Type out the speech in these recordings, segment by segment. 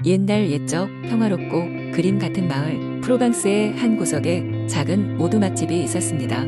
옛날 옛적 평화롭고 그림 같은 마을 프로방스의 한 구석에 작은 오두막집이 있었습니다.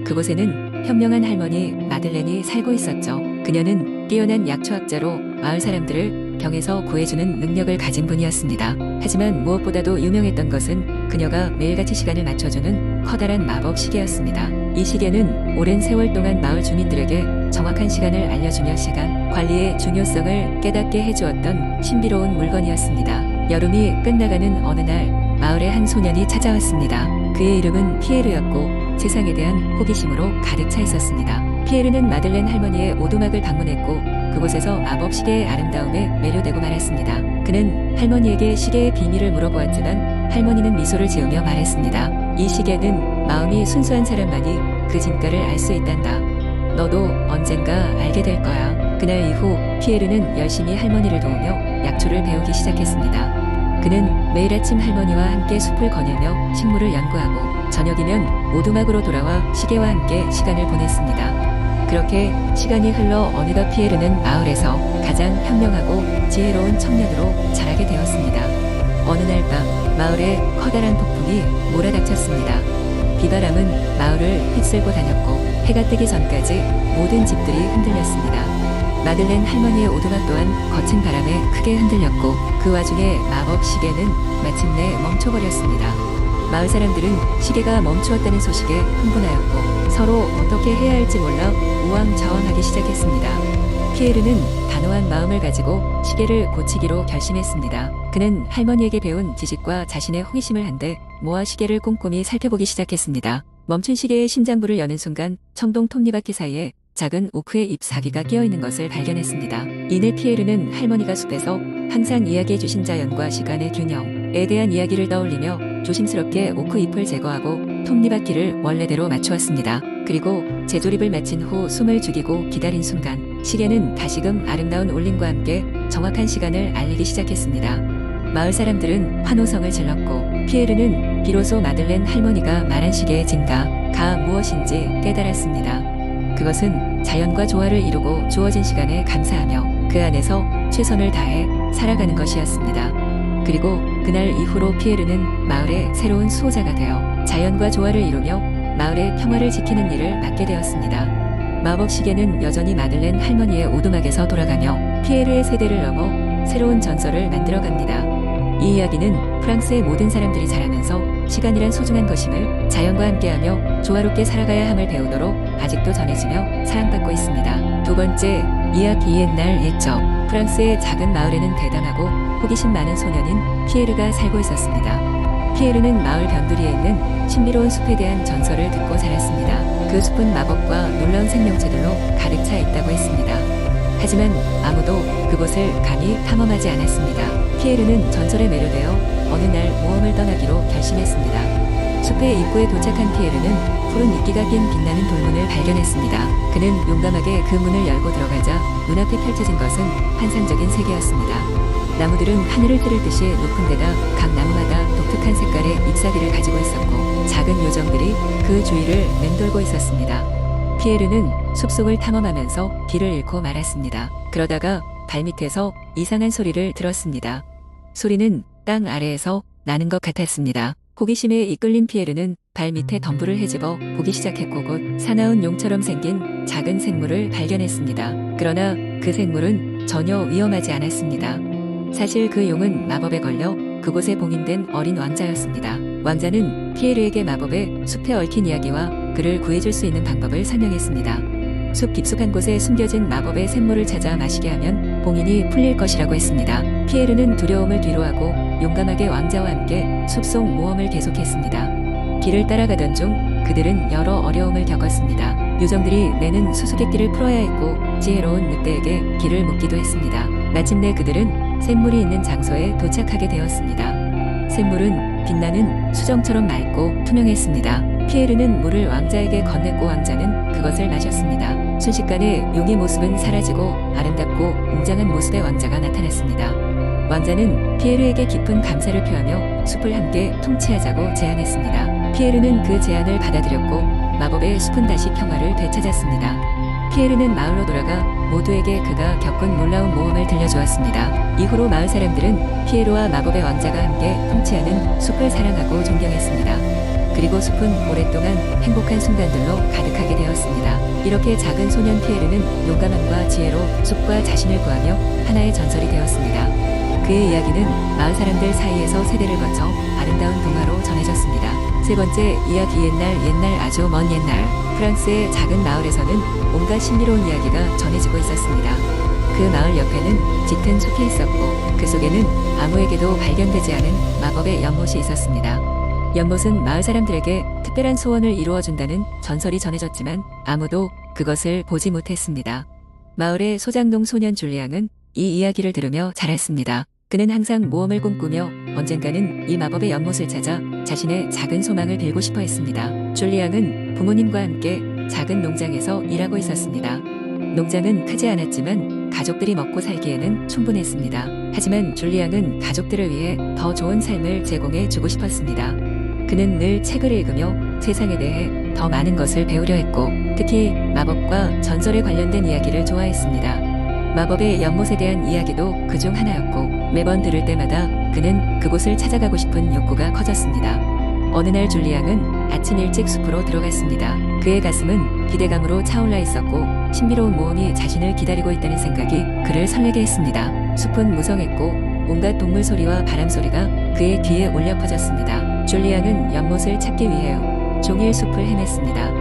그곳에는 현명한 할머니 마들렌이 살고 있었죠. 그녀는 뛰어난 약초학자로 마을 사람들을 병에서 구해주는 능력을 가진 분이었습니다. 하지만 무엇보다도 유명했던 것은 그녀가 매일같이 시간을 맞춰주는 커다란 마법 시계였습니다. 이 시계는 오랜 세월 동안 마을 주민들에게 정확한 시간을 알려주며 시간 관리의 중요성을 깨닫게 해주었던 신비로운 물건이었습니다. 여름이 끝나가는 어느 날 마을에 한 소년이 찾아왔습니다. 그의 이름은 피에르였고 세상에 대한 호기심으로 가득 차 있었습니다. 피에르는 마들렌 할머니의 오두막을 방문했고 그곳에서 마법 시계의 아름다움에 매료되고 말았습니다. 그는 할머니에게 시계의 비밀을 물어보았지만 할머니는 미소를 지으며 말했습니다. 이 시계는 마음이 순수한 사람만이 그 진가를 알 수 있단다. 너도 언젠가 알게 될 거야. 그날 이후 피에르는 열심히 할머니를 도우며 약초를 배우기 시작했습니다. 그는 매일 아침 할머니와 함께 숲을 거닐며 식물을 연구하고 저녁이면 오두막으로 돌아와 시계와 함께 시간을 보냈습니다. 그렇게 시간이 흘러 어느덧 피에르는 마을에서 가장 현명하고 지혜로운 청년으로 자라게 되었습니다. 어느 날 밤 마을에 커다란 폭풍이 몰아닥쳤습니다. 비바람은 마을을 휩쓸고 다녔고 해가 뜨기 전까지 모든 집들이 흔들렸습니다. 마들렌 할머니의 오두막 또한 거친 바람에 크게 흔들렸고 그 와중에 마법 시계는 마침내 멈춰버렸습니다. 마을 사람들은 시계가 멈추었다는 소식에 흥분하였고 서로 어떻게 해야 할지 몰라 우왕좌왕하기 시작했습니다. 피에르는 단호한 마음을 가지고 시계를 고치기로 결심했습니다. 그는 할머니에게 배운 지식과 자신의 호기심을 한데 모아 시계를 꼼꼼히 살펴보기 시작했습니다. 멈춘 시계의 심장부를 여는 순간 청동 톱니바퀴 사이에 작은 오크의 잎사귀가 끼어있는 것을 발견했습니다. 이내 피에르는 할머니가 숲에서 항상 이야기해주신 자연과 시간의 균형에 대한 이야기를 떠올리며 조심스럽게 오크 잎을 제거하고 톱니바퀴를 원래대로 맞추었습니다. 그리고 재조립을 마친 후 숨을 죽이고 기다린 순간 시계는 다시금 아름다운 울림과 함께 정확한 시간을 알리기 시작했습니다. 마을 사람들은 환호성을 질렀고 피에르는 비로소 마들렌 할머니가 말한 시계의 진가가 무엇인지 깨달았습니다. 그것은 자연과 조화를 이루고 주어진 시간에 감사하며 그 안에서 최선을 다해 살아가는 것이었습니다. 그리고 그날 이후로 피에르는 마을의 새로운 수호자가 되어 자연과 조화를 이루며 마을의 평화를 지키는 일을 맡게 되었습니다. 마법 시계는 여전히 마들렌 할머니의 오두막에서 돌아가며 피에르의 세대를 넘어 새로운 전설을 만들어갑니다. 이 이야기는 프랑스의 모든 사람들이 자라면서 시간이란 소중한 것임을 자연과 함께하며 조화롭게 살아가야 함을 배우도록 아직도 전해지며 사랑받고 있습니다. 두 번째, 이야기 옛날 옛적 프랑스의 작은 마을에는 대담하고 호기심 많은 소년인 피에르가 살고 있었습니다. 피에르는 마을 변두리에 있는 신비로운 숲에 대한 전설을 듣고 자랐습니다. 그 숲은 마법과 놀라운 생명체들로 가득 차 있다고 했습니다. 하지만 아무도 그곳을 감히 탐험하지 않았습니다. 피에르는 전설에 매료되어 어느 날 모험을 떠나기로 결심했습니다. 숲의 입구에 도착한 피에르는 푸른 이끼가 낀 빛나는 돌문을 발견했습니다. 그는 용감하게 그 문을 열고 들어가자 눈앞에 펼쳐진 것은 환상적인 세계였습니다. 나무들은 하늘을 찌를 듯이 높은 데다 각 나무마다 독특한 색깔의 잎사귀를 가지고 있었고 작은 요정들이 그 주위를 맴돌고 있었습니다. 피에르는 숲속을 탐험하면서 길을 잃고 말았습니다. 그러다가 발밑에서 이상한 소리를 들었습니다. 소리는 땅 아래에서 나는 것 같았습니다. 호기심에 이끌린 피에르는 발밑에 덤불을 헤집어 보기 시작했고 곧 사나운 용처럼 생긴 작은 생물을 발견했습니다. 그러나 그 생물은 전혀 위험하지 않았습니다. 사실 그 용은 마법에 걸려 그곳에 봉인된 어린 왕자였습니다. 왕자는 피에르에게 마법의 숲에 얽힌 이야기와 그를 구해줄 수 있는 방법을 설명했습니다. 숲 깊숙한 곳에 숨겨진 마법의 샘물을 찾아 마시게 하면 봉인이 풀릴 것이라고 했습니다. 피에르는 두려움을 뒤로하고 용감하게 왕자와 함께 숲속 모험을 계속했습니다. 길을 따라가던 중 그들은 여러 어려움을 겪었습니다. 요정들이 내는 수수께끼를 풀어야 했고 지혜로운 늑대에게 길을 묻기도 했습니다. 마침내 그들은 샘물이 있는 장소에 도착하게 되었습니다. 샘물은 빛나는 수정처럼 맑고 투명했습니다. 피에르는 물을 왕자에게 건넸고 왕자는 그것을 마셨습니다. 순식간에 용의 모습은 사라지고 아름답고 웅장한 모습의 왕자가 나타났습니다. 왕자는 피에르에게 깊은 감사를 표하며 숲을 함께 통치하자고 제안했습니다. 피에르는 그 제안을 받아들였고 마법의 숲은 다시 평화를 되찾았습니다. 피에르는 마을로 돌아가 모두에게 그가 겪은 놀라운 모험을 들려주었습니다. 이후로 마을 사람들은 피에로와 마법의 왕자가 함께 통치하는 숲을 사랑하고 존경했습니다. 그리고 숲은 오랫동안 행복한 순간들로 가득하게 되었습니다. 이렇게 작은 소년 피에르는 용감함과 지혜로 숲과 자신을 구하며 하나의 전설이 되었습니다. 그의 이야기는 마을 사람들 사이에서 세대를 거쳐 아름다운 동화로 전해졌습니다. 세 번째 이야기 옛날 아주 먼 옛날 프랑스의 작은 마을에서는 온갖 신비로운 이야기가 전해지고 있었습니다. 그 마을 옆에는 짙은 숲이 있었고 그 속에는 아무에게도 발견되지 않은 마법의 연못이 있었습니다. 연못은 마을 사람들에게 특별한 소원을 이루어준다는 전설이 전해졌지만 아무도 그것을 보지 못했습니다. 마을의 소장농 소년 줄리앙은 이 이야기를 들으며 자랐습니다. 그는 항상 모험을 꿈꾸며 언젠가는 이 마법의 연못을 찾아 자신의 작은 소망을 빌고 싶어 했습니다. 줄리앙은 부모님과 함께 작은 농장에서 일하고 있었습니다. 농장은 크지 않았지만 가족들이 먹고 살기에는 충분했습니다. 하지만 줄리앙은 가족들을 위해 더 좋은 삶을 제공해 주고 싶었습니다. 그는 늘 책을 읽으며 세상에 대해 더 많은 것을 배우려 했고 특히 마법과 전설에 관련된 이야기를 좋아했습니다. 마법의 연못에 대한 이야기도 그중 하나였고 매번 들을 때마다 그는 그곳을 찾아가고 싶은 욕구가 커졌습니다. 어느 날 줄리앙은 아침 일찍 숲으로 들어갔습니다. 그의 가슴은 기대감으로 차올라 있었고 신비로운 모험이 자신을 기다리고 있다는 생각이 그를 설레게 했습니다. 숲은 무성했고 온갖 동물 소리와 바람 소리가 그의 귀에 울려 퍼졌습니다. 줄리앙은 연못을 찾기 위해 종일 숲을 헤맸습니다.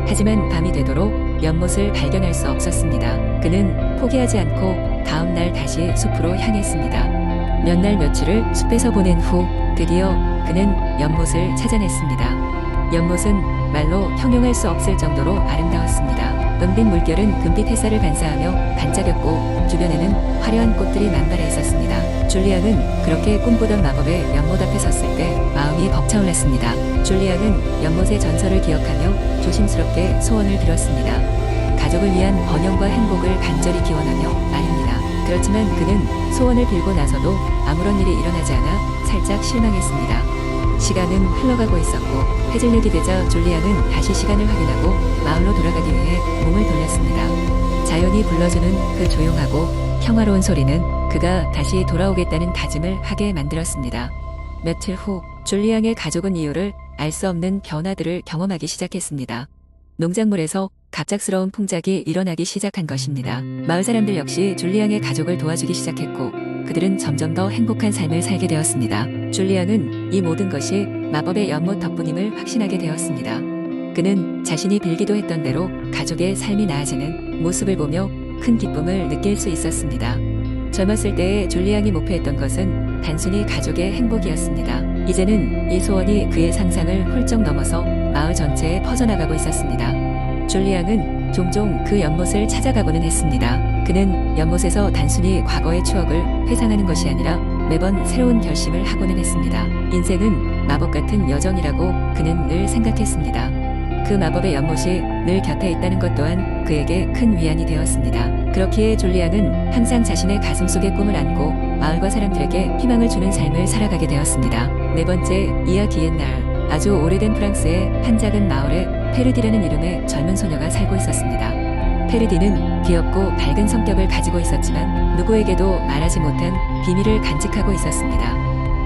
하지만 밤이 되도록 연못을 발견할 수 없었습니다. 그는 포기하지 않고 다음 날 다시 숲으로 향했습니다. 몇 날 며칠을 숲에서 보낸 후 드디어 그는 연못을 찾아냈습니다. 연못은 말로 형용할 수 없을 정도로 아름다웠습니다. 은빛 물결은 금빛 햇살을 반사하며 반짝였고 주변에는 화려한 꽃들이 만발해 있었습니다. 줄리앙은 그렇게 꿈꾸던 마법의 연못 앞에 섰을 때 마음이 벅차올랐습니다. 줄리앙은 연못의 전설을 기억하며 조심스럽게 소원을 빌었습니다. 가족을 위한 번영과 행복을 간절히 기원하며 말입니다. 그렇지만 그는 소원을 빌고 나서도 아무런 일이 일어나지 않아 살짝 실망했습니다. 시간은 흘러가고 있었고 해질녘이 되자 줄리앙은 다시 시간을 확인하고 마을로 돌아가기 위해 몸을 돌렸습니다. 자연이 불러주는 그 조용하고 평화로운 소리는 그가 다시 돌아오겠다는 다짐을 하게 만들었습니다. 며칠 후 줄리앙의 가족은 이유를 알 수 없는 변화들을 경험하기 시작했습니다. 농작물에서 갑작스러운 풍작이 일어나기 시작한 것입니다. 마을 사람들 역시 줄리앙의 가족을 도와주기 시작했고 그들은 점점 더 행복한 삶을 살게 되었습니다. 줄리앙은 이 모든 것이 마법의 연못 덕분임을 확신하게 되었습니다. 그는 자신이 빌기도 했던 대로 가족의 삶이 나아지는 모습을 보며 큰 기쁨을 느낄 수 있었습니다. 젊었을 때의 줄리앙이 목표했던 것은 단순히 가족의 행복이었습니다. 이제는 이 소원이 그의 상상을 훌쩍 넘어서 마을 전체에 퍼져나가고 있었습니다. 줄리앙은 종종 그 연못을 찾아가고는 했습니다. 그는 연못에서 단순히 과거의 추억을 회상하는 것이 아니라 매번 새로운 결심을 하고는 했습니다. 인생은 마법 같은 여정이라고 그는 늘 생각했습니다. 그 마법의 연못이 늘 곁에 있다는 것 또한 그에게 큰 위안이 되었습니다. 그렇기에 줄리앙은 항상 자신의 가슴속에 꿈을 안고 마을과 사람들에게 희망을 주는 삶을 살아가게 되었습니다. 네 번째, 이야기 옛날 아주 오래된 프랑스의 한 작은 마을에 페르디라는 이름의 젊은 소녀가 살고 있었습니다. 페르디는 귀엽고 밝은 성격을 가지고 있었지만 누구에게도 말하지 못한 비밀을 간직하고 있었습니다.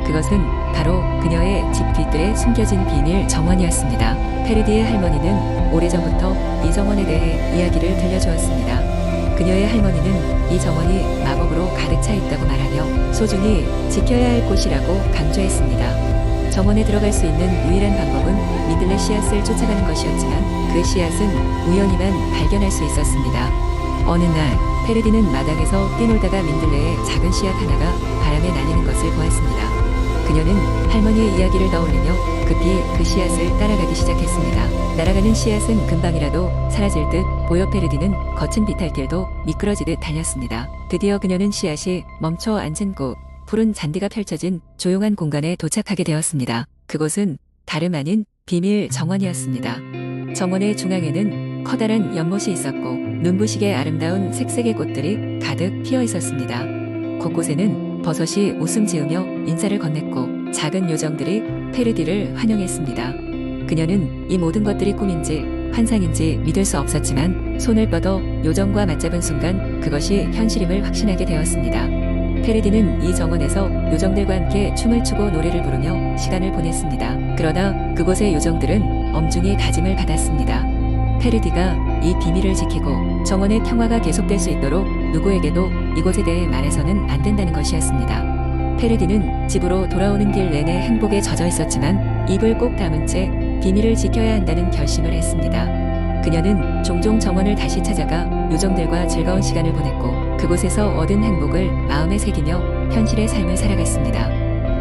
그것은 바로 그녀의 집 뒤뜰에 숨겨진 비밀 정원이었습니다. 페르디의 할머니는 오래전부터 이 정원에 대해 이야기를 들려주었습니다. 그녀의 할머니는 이 정원이 마법으로 가득 차 있다고 말하며 소중히 지켜야 할 곳이라고 강조했습니다. 정원에 들어갈 수 있는 유일한 방법은 민들레 씨앗을 쫓아가는 것이었지만 그 씨앗은 우연히만 발견할 수 있었습니다. 어느 날 페르디는 마당에서 뛰놀다가 민들레의 작은 씨앗 하나가 바람에 날리는 것을 보았습니다. 그녀는 할머니의 이야기를 떠올리며 급히 그 씨앗을 따라가기 시작했습니다. 날아가는 씨앗은 금방이라도 사라질 듯 보여 페르디는 거친 비탈길도 미끄러지듯 달렸습니다. 드디어 그녀는 씨앗이 멈춰 앉은 곳, 푸른 잔디가 펼쳐진 조용한 공간에 도착하게 되었습니다. 그곳은 다름 아닌 비밀 정원이었습니다. 정원의 중앙에는 커다란 연못이 있었고 눈부시게 아름다운 색색의 꽃들이 가득 피어 있었습니다. 곳곳에는 버섯이 웃음 지으며 인사를 건넸고 작은 요정들이 페르디를 환영했습니다. 그녀는 이 모든 것들이 꿈인지 환상인지 믿을 수 없었지만 손을 뻗어 요정과 맞잡은 순간 그것이 현실임을 확신하게 되었습니다. 페르디는 이 정원에서 요정들과 함께 춤을 추고 노래를 부르며 시간을 보냈습니다. 그러나 그곳의 요정들은 엄중히 다짐을 받았습니다. 페르디가 이 비밀을 지키고 정원의 평화가 계속될 수 있도록 누구에게도 이곳에 대해 말해서는 안 된다는 것이었습니다. 페르디는 집으로 돌아오는 길 내내 행복에 젖어 있었지만 입을 꼭 다문 채 비밀을 지켜야 한다는 결심을 했습니다. 그녀는 종종 정원을 다시 찾아가 요정들과 즐거운 시간을 보냈고 그곳에서 얻은 행복을 마음에 새기며 현실의 삶을 살아갔습니다.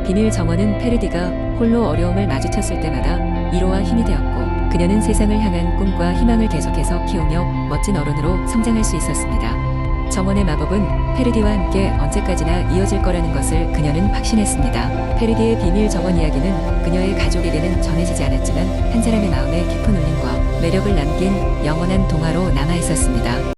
비밀 정원은 페르디가 홀로 어려움을 마주쳤을 때마다 위로와 힘이 되었고 그녀는 세상을 향한 꿈과 희망을 계속해서 키우며 멋진 어른으로 성장할 수 있었습니다. 정원의 마법은 페르디와 함께 언제까지나 이어질 거라는 것을 그녀는 확신했습니다. 페르디의 비밀 정원 이야기는 그녀의 가족에게는 전해지지 않았지만 한 사람의 마음에 깊은 울림과 매력을 남긴 영원한 동화로 남아 있었습니다.